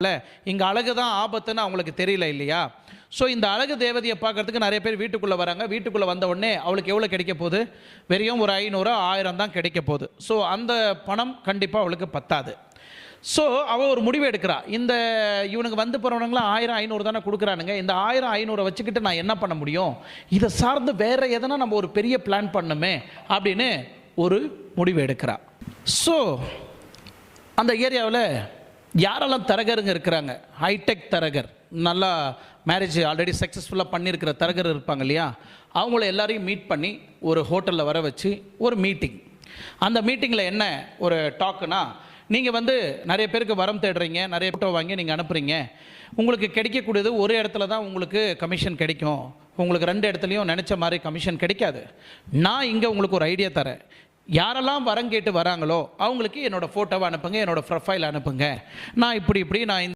இல்லை இங்கே அழகு தான் ஆபத்துன்னு அவங்களுக்கு தெரியல இல்லையா? ஸோ இந்த அழகு தேவதையை பார்க்கறதுக்கு நிறைய பேர் வீட்டுக்குள்ளே வராங்க. வீட்டுக்குள்ளே வந்த உடனே அவளுக்கு எவ்வளோ கிடைக்க போகுது? வெறும் ஒரு 500 1000 தான் கிடைக்க போகுது. ஸோ அந்த பணம் கண்டிப்பாக அவளுக்கு பத்தாது. ஸோ அவள் ஒரு முடிவு எடுக்கிறா. இவனுக்கு வந்து போகிறவனுங்களாம் 1000 500 தானே கொடுக்குறானுங்க. இந்த 1000 500 வச்சுக்கிட்டு நான் என்ன பண்ண முடியும்? இதை சார்ந்து வேறு எதனா நம்ம ஒரு பெரிய பிளான் பண்ணுமே அப்படின்னு ஒரு முடிவு எடுக்கிறா. ஸோ அந்த ஏரியாவில் யாரெல்லாம் தரகருங்க இருக்கிறாங்க, ஹைடெக் தரகர், நல்லா மேரேஜ் ஆல்ரெடி சக்ஸஸ்ஃபுல்லாக பண்ணியிருக்கிற தரகர் இருப்பாங்க இல்லையா, அவங்கள எல்லாரையும் மீட் பண்ணி ஒரு ஹோட்டலில் வர வச்சு ஒரு மீட்டிங். அந்த மீட்டிங்கில் என்ன ஒரு டாக்குனா, நீங்கள் நிறைய பேருக்கு வரம் தேடுறீங்க, நிறைய ஃபோட்டோ வாங்கி நீங்கள் அனுப்புகிறீங்க. உங்களுக்கு கிடைக்கக்கூடியது ஒரு இடத்துல தான் உங்களுக்கு கமிஷன் கிடைக்கும். உங்களுக்கு 2 இடத்துலையும் நினச்ச மாதிரி கமிஷன் கிடைக்காது. நான் இங்கே உங்களுக்கு ஒரு ஐடியா தரேன். யாரெல்லாம் வரம் கேட்டு வராங்களோ அவங்களுக்கு என்னோடய ஃபோட்டோவை அனுப்புங்க, என்னோடய ப்ரொஃபைல் அனுப்புங்க. நான் இப்படி நான்